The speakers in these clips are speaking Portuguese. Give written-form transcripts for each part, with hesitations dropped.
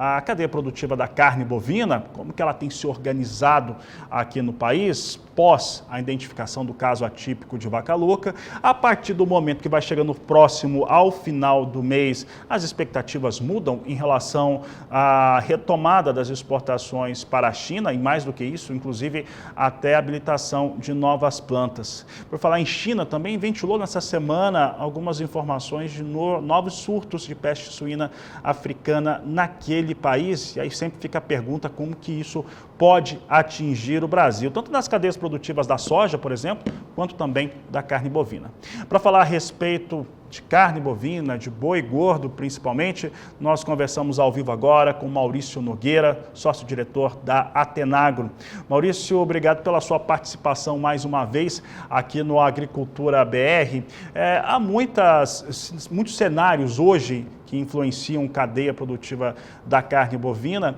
A cadeia produtiva da carne bovina, como que ela tem se organizado aqui no país, pós a identificação do caso atípico de vaca louca. A partir do momento que vai chegando próximo ao final do mês, as expectativas mudam em relação à retomada das exportações para a China, e mais do que isso, inclusive até a habilitação de novas plantas. Por falar em China, também ventilou nessa semana algumas informações de novos surtos de peste suína africana naquele país, e aí sempre fica a pergunta como que isso pode atingir o Brasil, tanto nas cadeias produtivas da soja, por exemplo, quanto também da carne bovina. Para falar a respeito de carne bovina, de boi gordo principalmente, nós conversamos ao vivo agora com Maurício Nogueira, sócio-diretor da Atenagro. Maurício, obrigado pela sua participação mais uma vez aqui no Agricultura BR. Há muitos cenários hoje que influenciam a cadeia produtiva da carne bovina,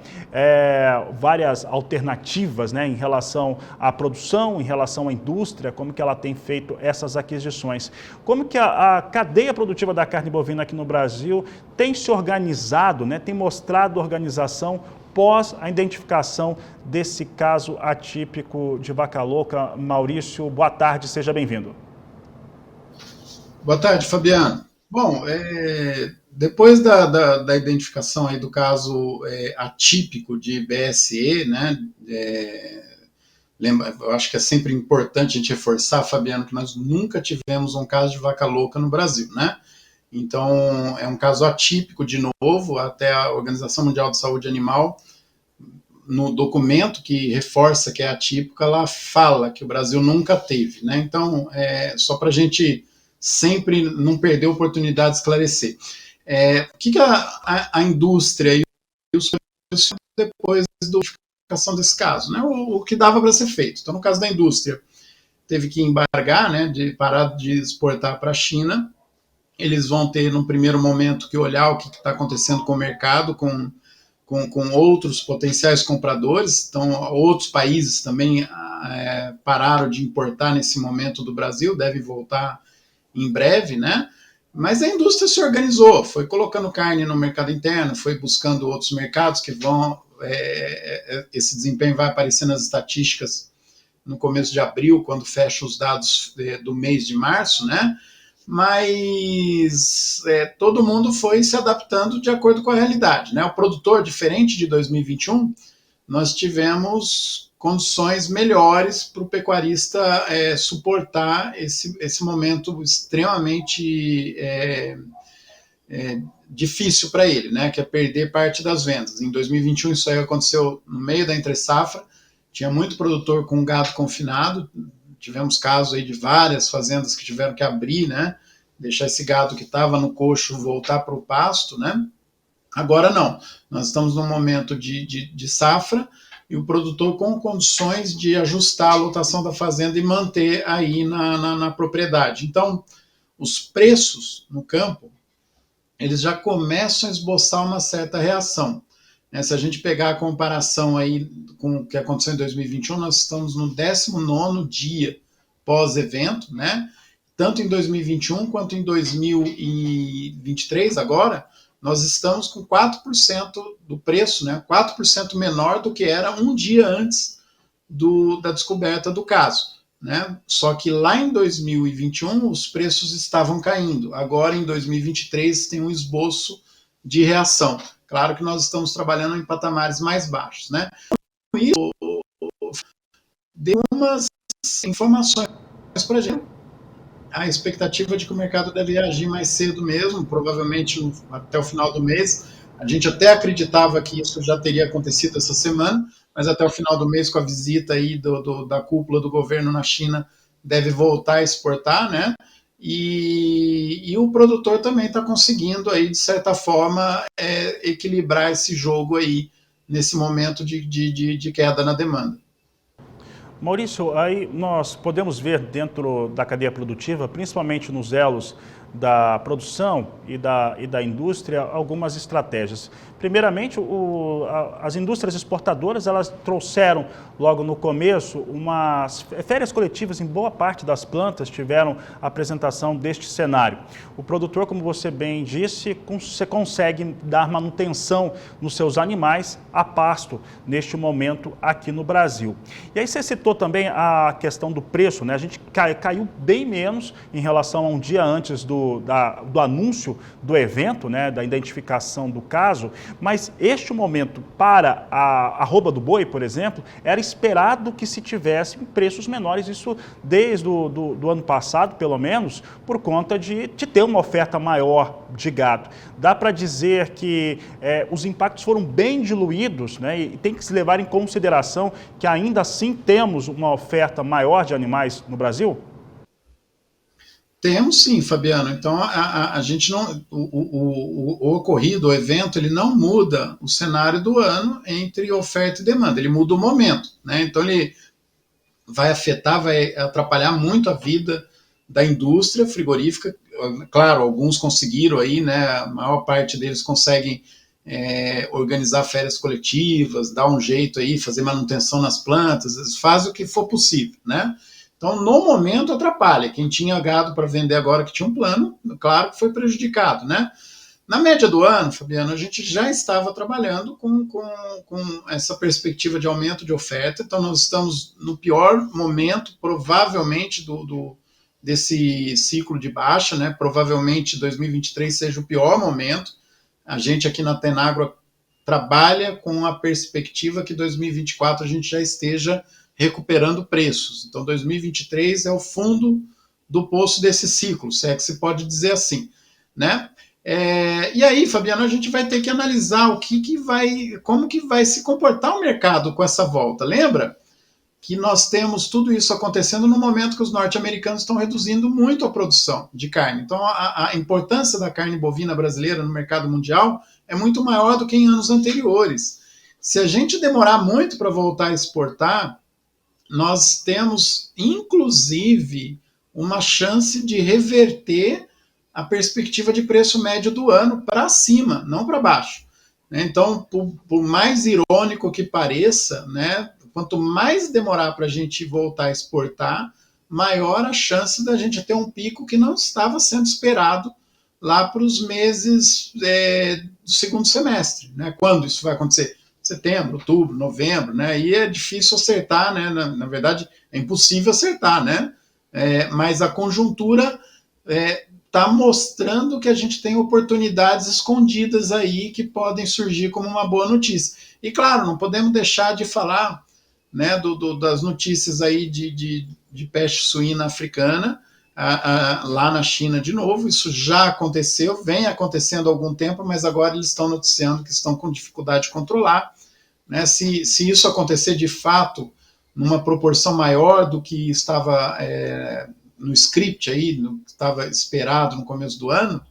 várias alternativas, né, em relação à produção, em relação à indústria, como que ela tem feito essas aquisições. Como que a cadeia produtiva da carne bovina aqui no Brasil tem se organizado, né, tem mostrado organização pós a identificação desse caso atípico de vaca louca. Maurício, boa tarde, seja bem-vindo. Boa tarde, Fabiano. Bom, depois da identificação aí do caso atípico de BSE, né, eu acho que é sempre importante a gente reforçar, Fabiano, que nós nunca tivemos um caso de vaca louca no Brasil, né? Então, é um caso atípico de novo, até a Organização Mundial de Saúde Animal, no documento que reforça que é atípico, ela fala que o Brasil nunca teve, né? Então, só para a gente sempre não perder a oportunidade de esclarecer. O que a indústria e os serviços depois da identificação desse caso, né? O que dava para ser feito. Então, no caso da indústria, teve que embargar, né, de parar de exportar para a China. Eles vão ter, num primeiro momento, que olhar o que está acontecendo com o mercado, com outros potenciais compradores. Então, outros países também pararam de importar nesse momento do Brasil, deve voltar em breve, né? Mas a indústria se organizou, foi colocando carne no mercado interno, foi buscando outros mercados que vão... esse desempenho vai aparecer nas estatísticas no começo de abril, quando fecha os dados do mês de março, né? Mas todo mundo foi se adaptando de acordo com a realidade, né? O produtor, diferente de 2021, nós tivemos condições melhores para o pecuarista suportar esse momento extremamente difícil para ele, né, que é perder parte das vendas. Em 2021 isso aí aconteceu no meio da entre-safra, tinha muito produtor com gado confinado, tivemos casos aí de várias fazendas que tiveram que abrir, né, deixar esse gado que estava no coxo voltar para o pasto, né. Agora não, nós estamos num momento de safra, e o produtor com condições de ajustar a lotação da fazenda e manter aí na propriedade. Então, os preços no campo, eles já começam a esboçar uma certa reação. Se a gente pegar a comparação aí com o que aconteceu em 2021, nós estamos no 19º dia pós-evento, né? Tanto em 2021 quanto em 2023 agora, nós estamos com 4% do preço, né? 4% menor do que era um dia antes da descoberta do caso, né? Só que lá em 2021 os preços estavam caindo. Agora em 2023 tem um esboço de reação. Claro que nós estamos trabalhando em patamares mais baixos, né? Isso deu umas informações para a gente. A expectativa de que o mercado deve reagir mais cedo mesmo, provavelmente até o final do mês. A gente até acreditava que isso já teria acontecido essa semana, mas até o final do mês, com a visita aí da cúpula do governo na China, deve voltar a exportar, né? E o produtor também está conseguindo aí, de certa forma, equilibrar esse jogo aí, nesse momento de queda na demanda. Maurício, aí nós podemos ver dentro da cadeia produtiva, principalmente nos elos da produção e da indústria algumas estratégias. Primeiramente, as indústrias exportadoras, elas trouxeram logo no começo umas férias coletivas em boa parte das plantas, tiveram a apresentação deste cenário. O produtor, como você bem disse, você consegue dar manutenção nos seus animais a pasto neste momento aqui no Brasil. E aí você citou também a questão do preço, né? A gente caiu bem menos em relação a um dia antes do anúncio do evento, né? Da identificação do caso, mas este momento para a arroba do boi, por exemplo, era esperado que se tivesse preços menores, isso desde do ano passado, pelo menos, por conta de ter uma oferta maior de gado. Dá para dizer que os impactos foram bem diluídos, né? E tem que se levar em consideração que ainda assim temos uma oferta maior de animais no Brasil? Temos sim, Fabiano. Então, a gente não. O ocorrido, o evento, ele não muda o cenário do ano entre oferta e demanda, ele muda o momento, né? Então, ele vai afetar, vai atrapalhar muito a vida da indústria frigorífica. Claro, alguns conseguiram aí, né? A maior parte deles conseguem organizar férias coletivas, dar um jeito aí, fazer manutenção nas plantas, eles fazem o que for possível, né? Então, no momento, atrapalha. Quem tinha gado para vender agora que tinha um plano, claro que foi prejudicado, né? Na média do ano, Fabiano, a gente já estava trabalhando com essa perspectiva de aumento de oferta, então nós estamos no pior momento, provavelmente, desse ciclo de baixa, né? Provavelmente 2023 seja o pior momento. A gente aqui na Tenagro trabalha com a perspectiva que 2024 a gente já esteja recuperando preços. Então, 2023 é o fundo do poço desse ciclo, se é que se pode dizer assim, né? E aí, Fabiano, a gente vai ter que analisar como que vai se comportar o mercado com essa volta. Lembra que nós temos tudo isso acontecendo no momento que os norte-americanos estão reduzindo muito a produção de carne. Então, a importância da carne bovina brasileira no mercado mundial é muito maior do que em anos anteriores. Se a gente demorar muito para voltar a exportar, nós temos, inclusive, uma chance de reverter a perspectiva de preço médio do ano para cima, não para baixo. Então, por mais irônico que pareça, né, quanto mais demorar para a gente voltar a exportar, maior a chance da gente ter um pico que não estava sendo esperado lá para os meses do segundo semestre. Né? Quando isso vai acontecer? Setembro, outubro, novembro, né? E é difícil acertar, né? Na verdade, é impossível acertar, né? Mas a conjuntura está mostrando que a gente tem oportunidades escondidas aí que podem surgir como uma boa notícia. E claro, não podemos deixar de falar, né, das notícias aí de peste suína africana, lá na China de novo. Isso já aconteceu, vem acontecendo há algum tempo, mas agora eles estão noticiando que estão com dificuldade de controlar, né? Se isso acontecer de fato numa proporção maior do que estava no script aí, no que estava esperado no começo do ano,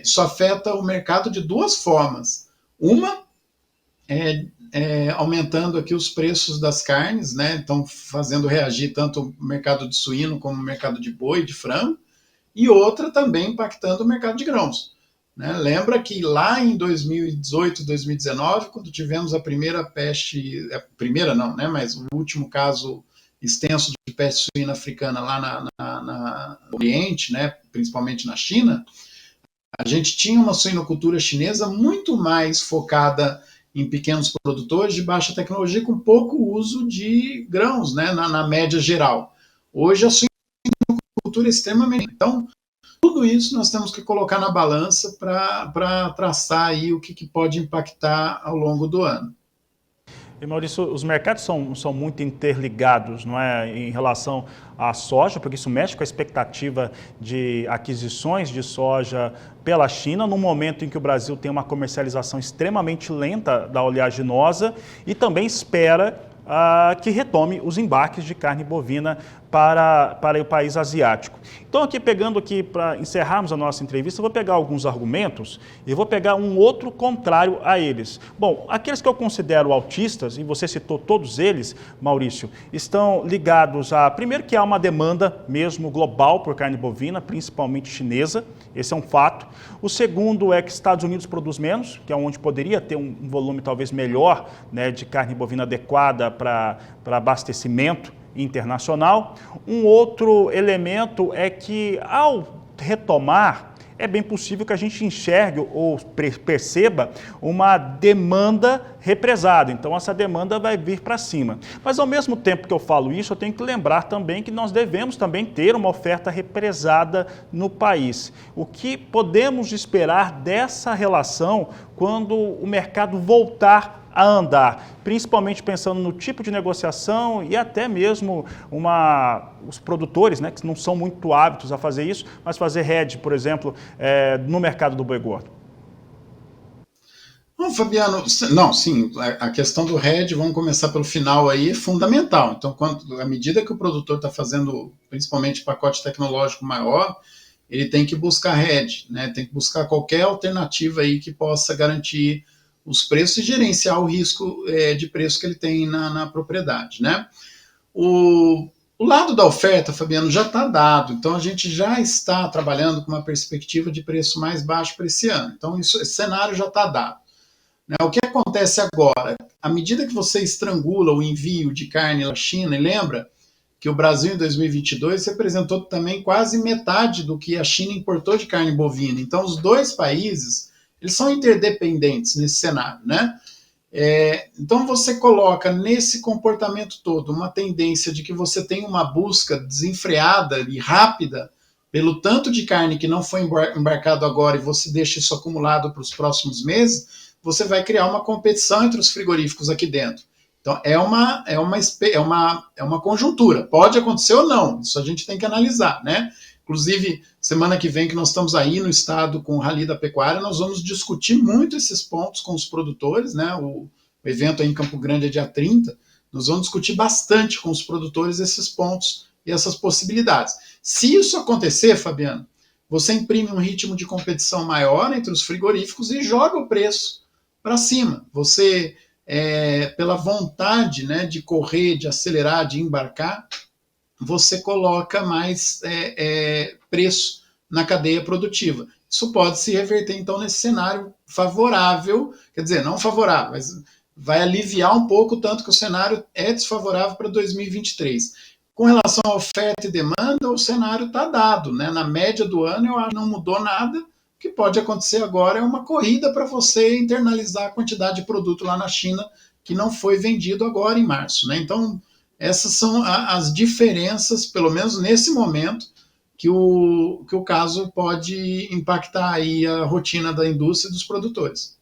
isso afeta o mercado de duas formas. Uma aumentando aqui os preços das carnes, né? Então fazendo reagir tanto o mercado de suíno como o mercado de boi, de frango, e outra também impactando o mercado de grãos. Né? Lembra que lá em 2018, 2019, quando tivemos a primeira peste, mas o último caso extenso de peste suína africana lá no Oriente, né? Principalmente na China, a gente tinha uma suinocultura chinesa muito mais focada em pequenos produtores de baixa tecnologia com pouco uso de grãos, né, na média geral. Hoje a suinocultura é extremamente... Então, tudo isso nós temos que colocar na balança para traçar aí o que pode impactar ao longo do ano. E Maurício, os mercados são muito interligados, não é, em relação à soja, porque isso mexe com a expectativa de aquisições de soja pela China, no momento em que o Brasil tem uma comercialização extremamente lenta da oleaginosa e também espera que retome os embarques de carne bovina para o país asiático. Então, aqui pegando aqui para encerrarmos a nossa entrevista, eu vou pegar alguns argumentos e vou pegar um outro contrário a eles. Bom, aqueles que eu considero autistas, e você citou todos eles, Maurício, estão ligados a, primeiro, que há uma demanda mesmo global por carne bovina, principalmente chinesa, esse é um fato. O segundo é que Estados Unidos produz menos, que é onde poderia ter um volume talvez melhor, né, de carne bovina adequada para abastecimento internacional. Um outro elemento é que, ao retomar, é bem possível que a gente enxergue ou perceba uma demanda represada. Então, essa demanda vai vir para cima. Mas, ao mesmo tempo que eu falo isso, eu tenho que lembrar também que nós devemos também ter uma oferta represada no país. O que podemos esperar dessa relação quando o mercado voltar a andar, principalmente pensando no tipo de negociação e até mesmo os produtores, né, que não são muito hábitos a fazer isso, mas fazer hedge, por exemplo, no mercado do boi gordo? Não, Fabiano, não, sim, a questão do hedge, vamos começar pelo final aí, é fundamental. Então, à medida que o produtor está fazendo, principalmente pacote tecnológico maior, ele tem que buscar hedge, né, tem que buscar qualquer alternativa aí que possa garantir os preços e gerenciar o risco de preço que ele tem na propriedade, né? O lado da oferta, Fabiano, já está dado, então a gente já está trabalhando com uma perspectiva de preço mais baixo para esse ano, então esse cenário já está dado. Né? O que acontece agora? À medida que você estrangula o envio de carne da China, e lembra que o Brasil em 2022 representou também quase metade do que a China importou de carne bovina, então os dois países eles são interdependentes nesse cenário, né? Então você coloca nesse comportamento todo uma tendência de que você tem uma busca desenfreada e rápida pelo tanto de carne que não foi embarcado agora e você deixa isso acumulado para os próximos meses, você vai criar uma competição entre os frigoríficos aqui dentro. Então é uma conjuntura, pode acontecer ou não, isso a gente tem que analisar, né? Inclusive, semana que vem que nós estamos aí no estado com o Rally da Pecuária, nós vamos discutir muito esses pontos com os produtores, né? O evento aí em Campo Grande é dia 30, nós vamos discutir bastante com os produtores esses pontos e essas possibilidades. Se isso acontecer, Fabiano, você imprime um ritmo de competição maior entre os frigoríficos e joga o preço para cima. Você, pela vontade, né, de correr, de acelerar, de embarcar, você coloca mais preço na cadeia produtiva. Isso pode se reverter, então, nesse cenário favorável, quer dizer, não favorável, mas vai aliviar um pouco o tanto que o cenário é desfavorável para 2023. Com relação à oferta e demanda, o cenário está dado, né? Na média do ano, eu acho que não mudou nada. O que pode acontecer agora é uma corrida para você internalizar a quantidade de produto lá na China que não foi vendido agora em março, né? Então, essas são as diferenças, pelo menos nesse momento, que o caso pode impactar aí a rotina da indústria e dos produtores.